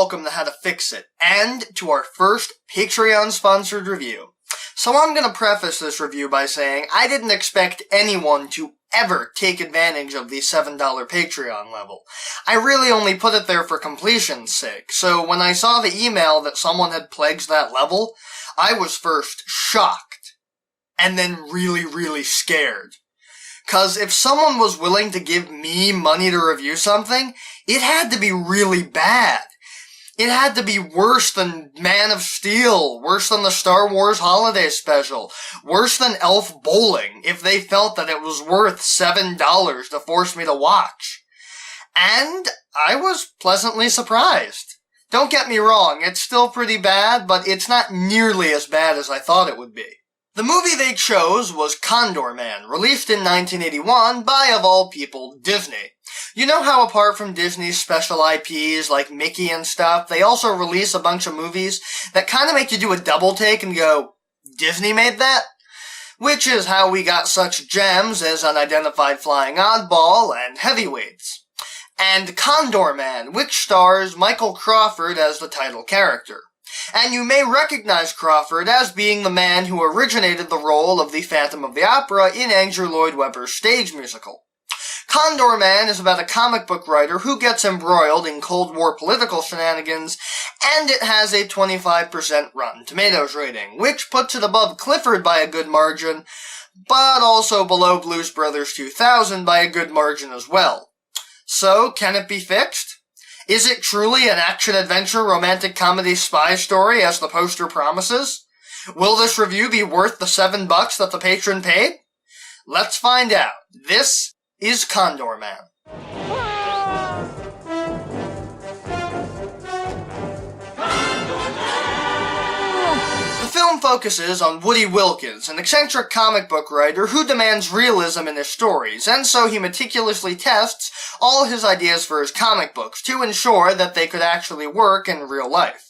welcome to How to Fix It, and to our first Patreon-sponsored review. So I'm gonna preface this review by saying I didn't expect anyone to ever take advantage of the $7 Patreon level. I really only put it there for completion's sake, so when I saw the email that someone had pledged that level, I was first shocked, and then really scared. 'Cause if someone was willing to give me money to review something, it had to be really bad. It had to be worse than Man of Steel, worse than the Star Wars Holiday Special, worse than Elf Bowling, if they felt that it was worth $7 to force me to watch. And I was pleasantly surprised. Don't get me wrong, it's still pretty bad, but it's not nearly as bad as I thought it would be. The movie they chose was Condorman, released in 1981 by, of all people, Disney. You know how apart from Disney's special IPs like Mickey and stuff, they also release a bunch of movies that kind of make you do a double take and go, Disney made that? Which is how we got such gems as Unidentified Flying Oddball and Heavyweights. And Condorman, which stars Michael Crawford as the title character. And you may recognize Crawford as being the man who originated the role of the Phantom of the Opera in Andrew Lloyd Webber's stage musical. Condorman is about a comic book writer who gets embroiled in Cold War political shenanigans, and it has a 25% Rotten Tomatoes rating, which puts it above Clifford by a good margin, but also below Blues Brothers 2000 by a good margin as well. So, can it be fixed? Is it truly an action-adventure romantic comedy spy story as the poster promises? Will this review be worth the $7 that the patron paid? Let's find out. This is Condorman. The film focuses on Woody Wilkins, an eccentric comic book writer who demands realism in his stories, and so he meticulously tests all his ideas for his comic books to ensure that they could actually work in real life.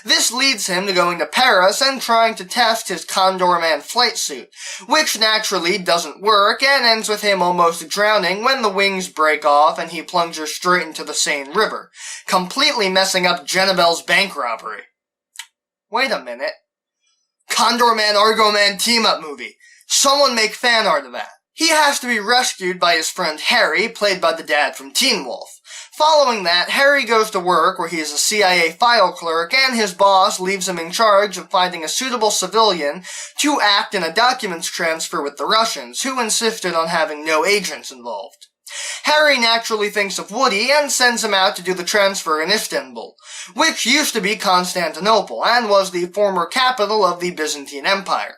This leads him to going to Paris and trying to test his Condorman flight suit, which naturally doesn't work and ends with him almost drowning when the wings break off and he plunges straight into the Seine River, completely messing up Jennabelle's bank robbery. Wait a minute. Condorman Argoman team-up movie. Someone make fan art of that. He has to be rescued by his friend Harry, played by the dad from Teen Wolf. Following that, Harry goes to work where he is a CIA file clerk, and his boss leaves him in charge of finding a suitable civilian to act in a documents transfer with the Russians, who insisted on having no agents involved. Harry naturally thinks of Woody and sends him out to do the transfer in Istanbul, which used to be Constantinople and was the former capital of the Byzantine Empire.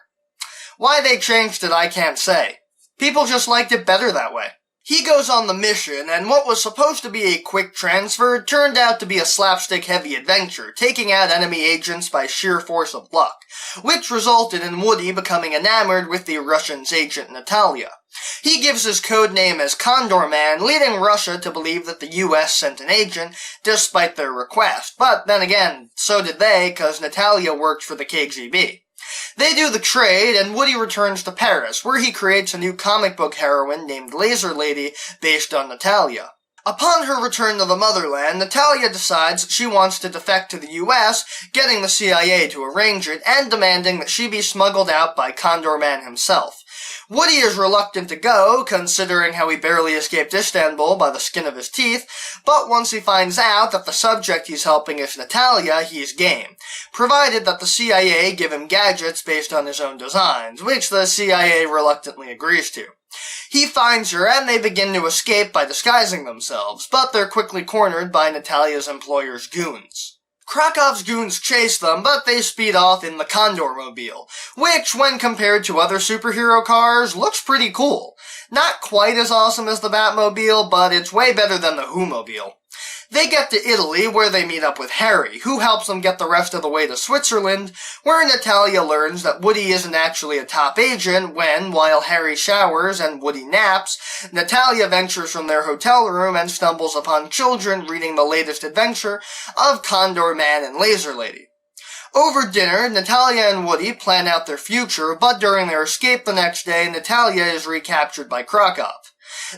Why they changed it, I can't say. People just liked it better that way. He goes on the mission, and what was supposed to be a quick transfer turned out to be a slapstick-heavy adventure, taking out enemy agents by sheer force of luck, which resulted in Woody becoming enamored with the Russian's agent Natalia. He gives his code name as Condorman, leading Russia to believe that the US sent an agent, despite their request, but then again, so did they, cause Natalia worked for the KGB. They do the trade, and Woody returns to Paris, where he creates a new comic book heroine named Laser Lady, based on Natalia. Upon her return to the motherland, Natalia decides she wants to defect to the US, getting the CIA to arrange it, and demanding that she be smuggled out by Condorman himself. Woody is reluctant to go, considering how he barely escaped Istanbul by the skin of his teeth, but once he finds out that the subject he's helping is Natalia, he's game, provided that the CIA give him gadgets based on his own designs, which the CIA reluctantly agrees to. He finds her, and they begin to escape by disguising themselves, but they're quickly cornered by Natalia's employer's goons. Krakow's goons chase them, but they speed off in the Condormobile, which, when compared to other superhero cars, looks pretty cool. Not quite as awesome as the Batmobile, but it's way better than the Whomobile. They get to Italy, where they meet up with Harry, who helps them get the rest of the way to Switzerland, where Natalia learns that Woody isn't actually a top agent when, while Harry showers and Woody naps, Natalia ventures from their hotel room and stumbles upon children reading the latest adventure of Condorman and Laser Lady. Over dinner, Natalia and Woody plan out their future, but during their escape the next day, Natalia is recaptured by Krakow.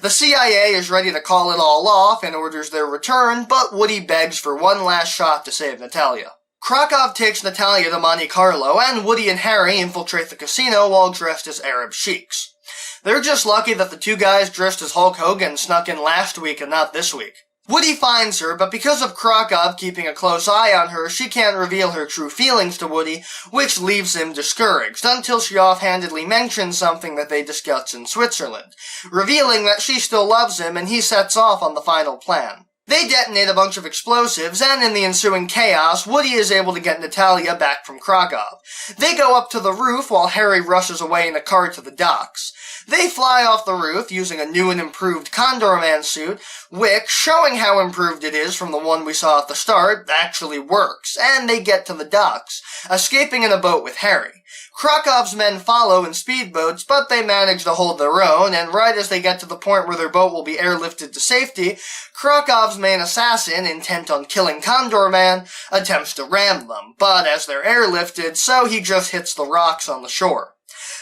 The CIA is ready to call it all off and orders their return, but Woody begs for one last shot to save Natalia. Krakow takes Natalia to Monte Carlo, and Woody and Harry infiltrate the casino while dressed as Arab sheiks. They're just lucky that the two guys dressed as Hulk Hogan snuck in last week and not this week. Woody finds her, but because of Krakow keeping a close eye on her, she can't reveal her true feelings to Woody, which leaves him discouraged, until she offhandedly mentions something that they discussed in Switzerland, revealing that she still loves him, and he sets off on the final plan. They detonate a bunch of explosives, and in the ensuing chaos, Woody is able to get Natalia back from Krakow. They go up to the roof while Harry rushes away in a car to the docks. They fly off the roof using a new and improved Condorman suit, which, showing how improved it is from the one we saw at the start, actually works, and they get to the docks, escaping in a boat with Harry. Krakow's men follow in speedboats, but they manage to hold their own, and right as they get to the point where their boat will be airlifted to safety, Krakow's main assassin, intent on killing Condorman, attempts to ram them, but as they're airlifted, so he just hits the rocks on the shore.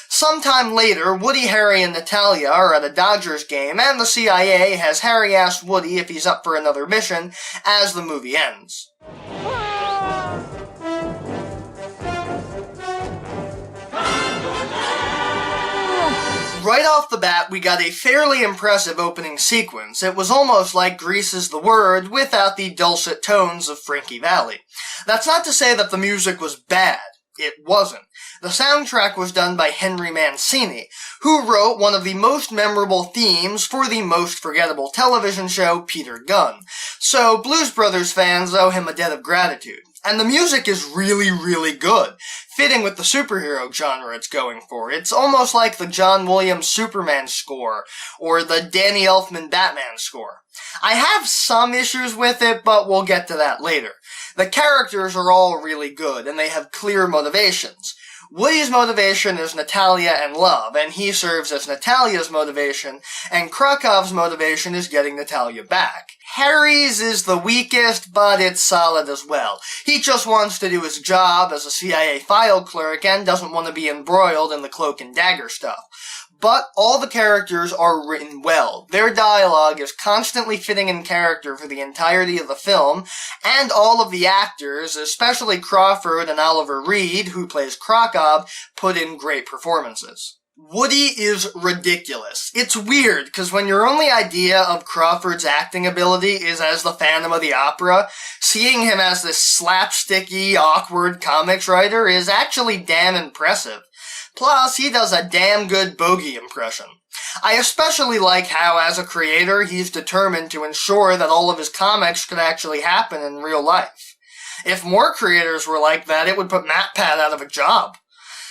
Sometime later, Woody, Harry, and Natalia are at a Dodgers game, and the CIA has Harry ask Woody if he's up for another mission as the movie ends. Right off the bat, we got a fairly impressive opening sequence. It was almost like Grease is the Word without the dulcet tones of Frankie Valli. That's not to say that the music was bad. It wasn't. The soundtrack was done by Henry Mancini, who wrote one of the most memorable themes for the most forgettable television show, Peter Gunn. So Blues Brothers fans owe him a debt of gratitude. And the music is really, really good, fitting with the superhero genre it's going for. It's almost like the John Williams Superman score, or the Danny Elfman Batman score. I have some issues with it, but we'll get to that later. The characters are all really good, and they have clear motivations. Woody's motivation is Natalia and love, and he serves as Natalia's motivation, and Krakow's motivation is getting Natalia back. Harry's is the weakest, but it's solid as well. He just wants to do his job as a CIA file clerk and doesn't want to be embroiled in the cloak and dagger stuff. But all the characters are written well. Their dialogue is constantly fitting in character for the entirety of the film, and all of the actors, especially Crawford and Oliver Reed, who plays Krakow, put in great performances. Woody is ridiculous. It's weird, because when your only idea of Crawford's acting ability is as the Phantom of the Opera, seeing him as this slapsticky, awkward comics writer is actually damn impressive. Plus, he does a damn good Bogey impression. I especially like how, as a creator, he's determined to ensure that all of his comics could actually happen in real life. If more creators were like that, it would put MatPat out of a job.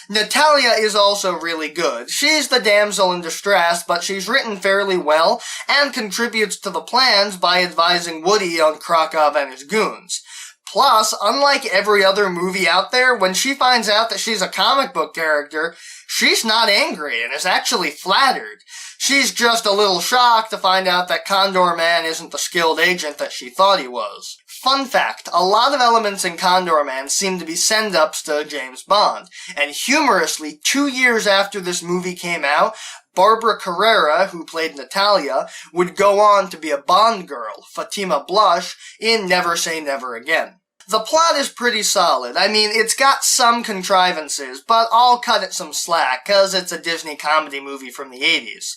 Natalia is also really good. She's the damsel in distress, but she's written fairly well, and contributes to the plans by advising Woody on Krakow and his goons. Plus, unlike every other movie out there, when she finds out that she's a comic book character, she's not angry and is actually flattered. She's just a little shocked to find out that Condorman isn't the skilled agent that she thought he was. Fun fact, a lot of elements in Condorman seem to be send-ups to James Bond, and humorously, 2 years after this movie came out, Barbara Carrera, who played Natalia, would go on to be a Bond girl, Fatima Blush, in Never Say Never Again. The plot is pretty solid. I mean, it's got some contrivances, but I'll cut it some slack, cause it's a Disney comedy movie from the 80s.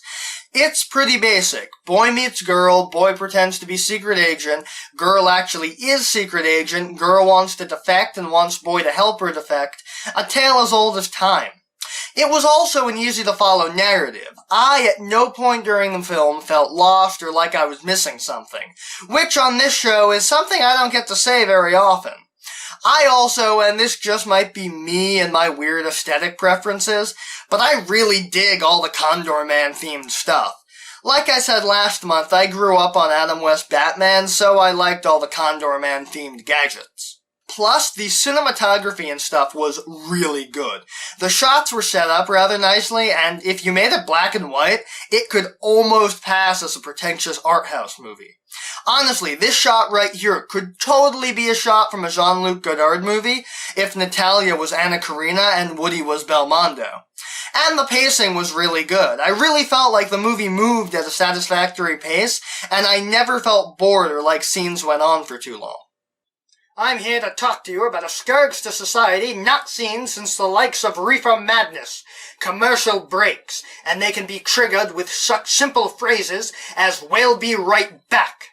It's pretty basic. Boy meets girl, boy pretends to be secret agent, girl actually is secret agent, girl wants to defect and wants boy to help her defect. A tale as old as time. It was also an easy-to-follow narrative. I, at no point during the film, felt lost or like I was missing something, which on this show is something I don't get to say very often. I also, and this just might be me and my weird aesthetic preferences, but I really dig all the Condorman-themed stuff. Like I said last month, I grew up on Adam West Batman, so I liked all the Condorman-themed gadgets. Plus, the cinematography and stuff was really good. The shots were set up rather nicely, and if you made it black and white, it could almost pass as a pretentious art house movie. Honestly, this shot right here could totally be a shot from a Jean-Luc Godard movie if Natalia was Anna Karina and Woody was Belmondo. And the pacing was really good. I really felt like the movie moved at a satisfactory pace, and I never felt bored or like scenes went on for too long. I'm here to talk to you about a scourge to society not seen since the likes of Reefer Madness. Commercial breaks, and they can be triggered with such simple phrases as "we'll be right back."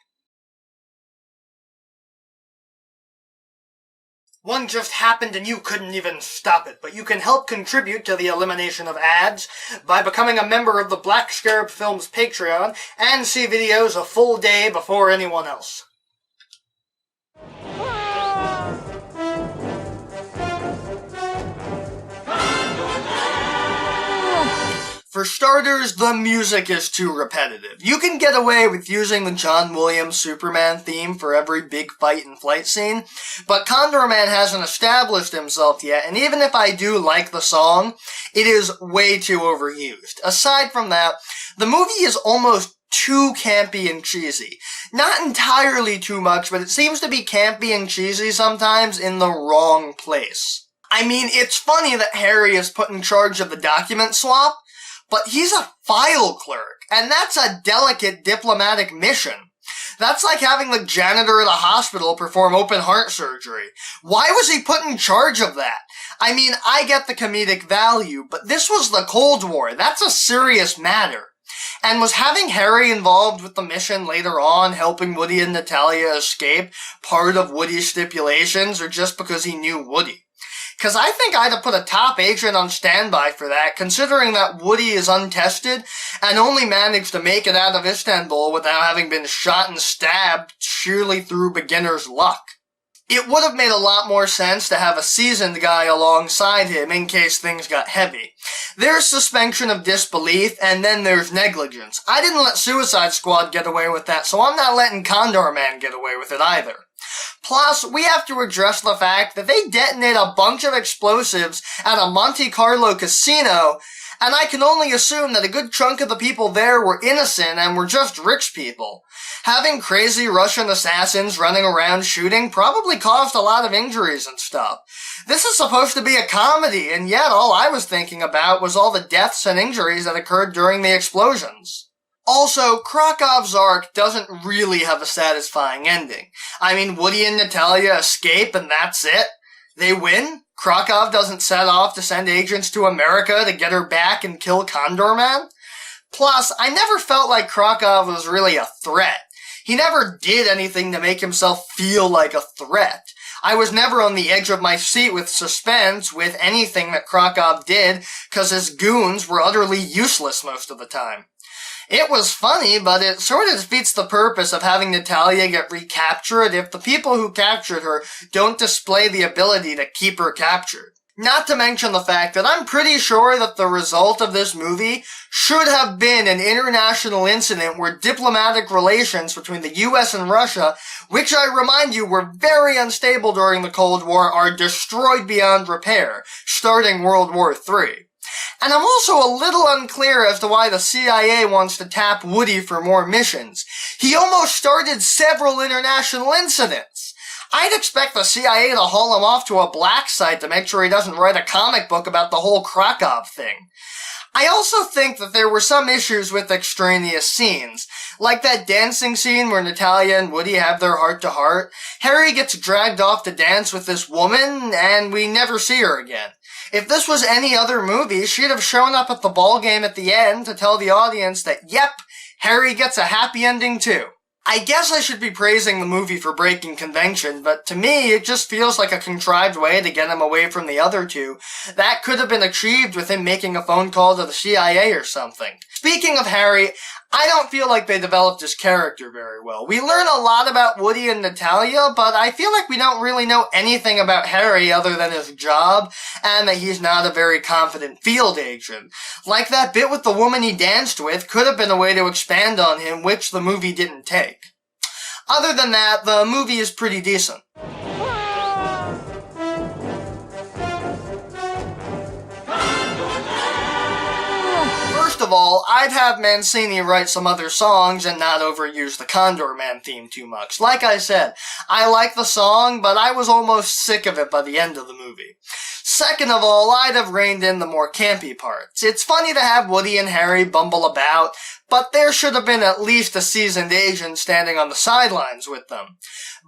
One just happened and you couldn't even stop it, but you can help contribute to the elimination of ads by becoming a member of the BlackScarabFilmZ Patreon and see videos a full day before anyone else. For starters, the music is too repetitive. You can get away with using the John Williams Superman theme for every big fight and flight scene, but Condorman hasn't established himself yet, and even if I do like the song, it is way too overused. Aside from that, the movie is almost too campy and cheesy. Not entirely too much, but it seems to be campy and cheesy sometimes in the wrong place. I mean, it's funny that Harry is put in charge of the document swap, but he's a file clerk, and that's a delicate diplomatic mission. That's like having the janitor at a hospital perform open heart surgery. Why was he put in charge of that? I mean, I get the comedic value, but this was the Cold War. That's a serious matter. And was having Harry involved with the mission later on, helping Woody and Natalia escape, part of Woody's stipulations, or just because he knew Woody? Because I think I'd have put a top agent on standby for that, considering that Woody is untested and only managed to make it out of Istanbul without having been shot and stabbed sheerly through beginner's luck. It would have made a lot more sense to have a seasoned guy alongside him in case things got heavy. There's suspension of disbelief, and then there's negligence. I didn't let Suicide Squad get away with that, so I'm not letting Condorman get away with it either. Plus, we have to address the fact that they detonate a bunch of explosives at a Monte Carlo casino, and I can only assume that a good chunk of the people there were innocent and were just rich people. Having crazy Russian assassins running around shooting probably caused a lot of injuries and stuff. This is supposed to be a comedy, and yet all I was thinking about was all the deaths and injuries that occurred during the explosions. Also, Krakov's arc doesn't really have a satisfying ending. I mean, Woody and Natalia escape and that's it. They win. Krakow doesn't set off to send agents to America to get her back and kill Condorman. Plus, I never felt like Krakow was really a threat. He never did anything to make himself feel like a threat. I was never on the edge of my seat with suspense with anything that Krakow did, because his goons were utterly useless most of the time. It was funny, but it sort of defeats the purpose of having Natalia get recaptured if the people who captured her don't display the ability to keep her captured. Not to mention the fact that I'm pretty sure that the result of this movie should have been an international incident where diplomatic relations between the US and Russia, which I remind you were very unstable during the Cold War, are destroyed beyond repair, starting World War III. And I'm also a little unclear as to why the CIA wants to tap Woody for more missions. He almost started several international incidents. I'd expect the CIA to haul him off to a black site to make sure he doesn't write a comic book about the whole Krakow thing. I also think that there were some issues with extraneous scenes, like that dancing scene where Natalia and Woody have their heart-to-heart. Harry gets dragged off to dance with this woman, and we never see her again. If this was any other movie, she'd have shown up at the ball game at the end to tell the audience that, yep, Harry gets a happy ending too. I guess I should be praising the movie for breaking convention, but to me, it just feels like a contrived way to get him away from the other two. That could have been achieved with him making a phone call to the CIA or something. Speaking of Harry, I don't feel like they developed his character very well. We learn a lot about Woody and Natalia, but I feel like we don't really know anything about Harry other than his job, and that he's not a very confident field agent. Like that bit with the woman he danced with could have been a way to expand on him, which the movie didn't take. Other than that, the movie is pretty decent. First of all, I'd have Mancini write some other songs and not overuse the Condorman theme too much. Like I said, I like the song, but I was almost sick of it by the end of the movie. Second of all, I'd have reined in the more campy parts. It's funny to have Woody and Harry bumble about, but there should have been at least a seasoned agent standing on the sidelines with them.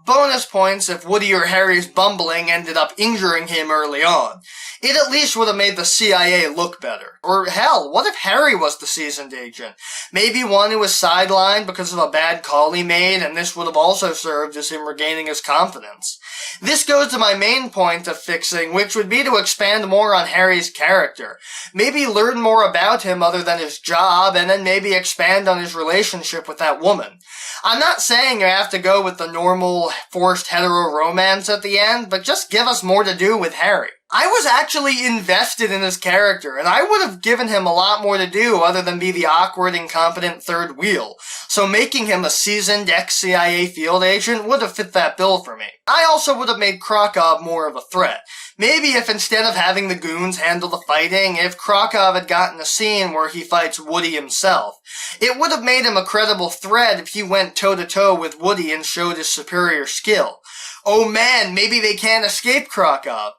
Bonus points if Woody or Harry's bumbling ended up injuring him early on. It at least would have made the CIA look better. Or hell, what if Harry was the seasoned agent? Maybe one who was sidelined because of a bad call he made, and this would have also served as him regaining his confidence. This goes to my main point of fixing, which would be to expand more on Harry's character. Maybe learn more about him other than his job, and then maybe expand on his relationship with that woman. I'm not saying you have to go with the normal forced hetero romance at the end, but just give us more to do with Harry. I was actually invested in his character, and I would have given him a lot more to do other than be the awkward, incompetent third wheel. So making him a seasoned ex-CIA field agent would have fit that bill for me. I also would have made Krakow more of a threat. Maybe if instead of having the goons handle the fighting, if Krakow had gotten a scene where he fights Woody himself. It would have made him a credible threat if he went toe-to-toe with Woody and showed his superior skill. Oh man, maybe they can't escape Krakow.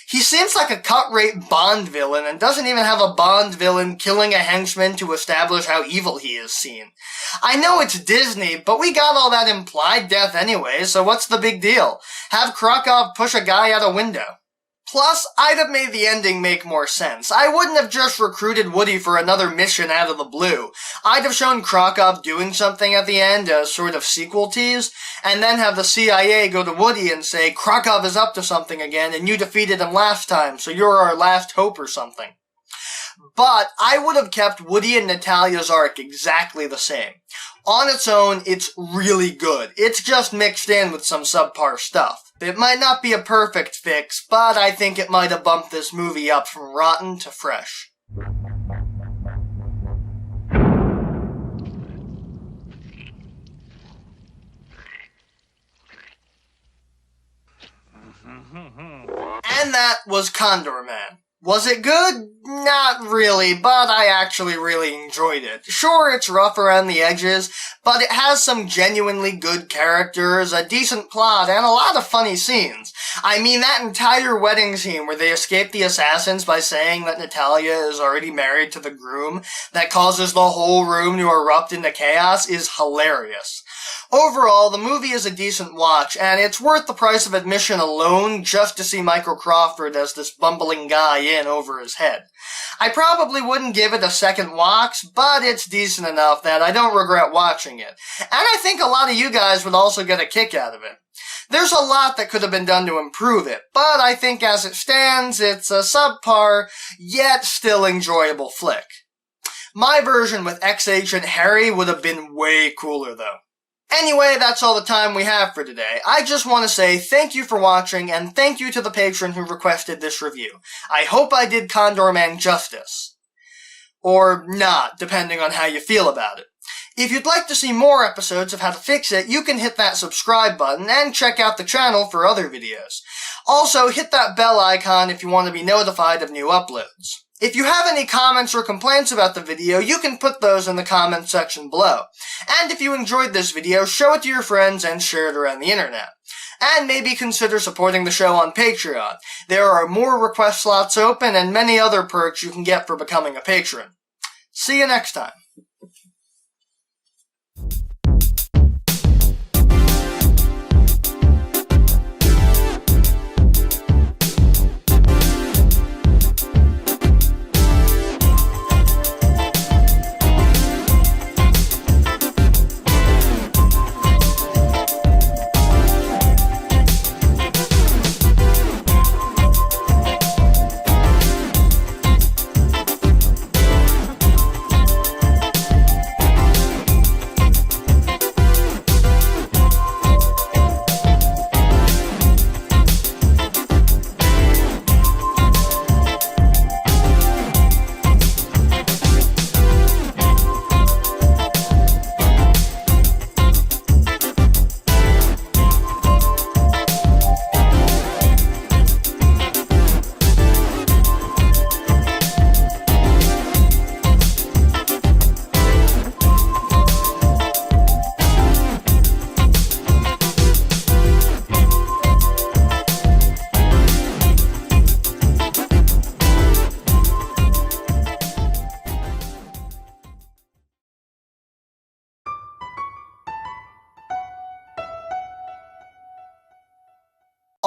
He seems like a cut-rate Bond villain and doesn't even have a Bond villain killing a henchman to establish how evil he is seen. I know it's Disney, but we got all that implied death anyway, so what's the big deal? Have Krakow push a guy out a window. Plus, I'd have made the ending make more sense. I wouldn't have just recruited Woody for another mission out of the blue. I'd have shown Krakow doing something at the end as sort of sequel tease, and then have the CIA go to Woody and say, Krakow is up to something again, and you defeated him last time, so you're our last hope or something. But I would have kept Woody and Natalia's arc exactly the same. On its own, it's really good. It's just mixed in with some subpar stuff. It might not be a perfect fix, but I think it might have bumped this movie up from rotten to fresh. And that was Condorman. Was it good? Not really, but I actually really enjoyed it. Sure, it's rough around the edges, but it has some genuinely good characters, a decent plot, and a lot of funny scenes. I mean, that entire wedding scene where they escape the assassins by saying that Natalia is already married to the groom, that causes the whole room to erupt into chaos, is hilarious. Overall, the movie is a decent watch, and it's worth the price of admission alone just to see Michael Crawford as this bumbling guy in over his head. I probably wouldn't give it a second watch, but it's decent enough that I don't regret watching it. And I think a lot of you guys would also get a kick out of it. There's a lot that could have been done to improve it, but I think as it stands, it's a subpar, yet still enjoyable flick. My version with ex-agent Harry would have been way cooler though. Anyway, that's all the time we have for today. I just want to say thank you for watching, and thank you to the patron who requested this review. I hope I did Condorman justice. Or not, depending on how you feel about it. If you'd like to see more episodes of How to Fix It, you can hit that subscribe button and check out the channel for other videos. Also, hit that bell icon if you want to be notified of new uploads. If you have any comments or complaints about the video, you can put those in the comment section below. And if you enjoyed this video, show it to your friends and share it around the internet. And maybe consider supporting the show on Patreon. There are more request slots open and many other perks you can get for becoming a patron. See you next time.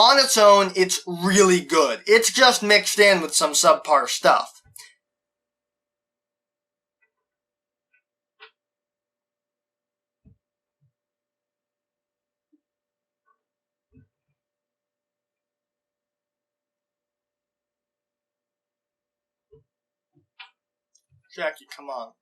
on its own, it's really good. It's just mixed in with some subpar stuff. Jackie, come on.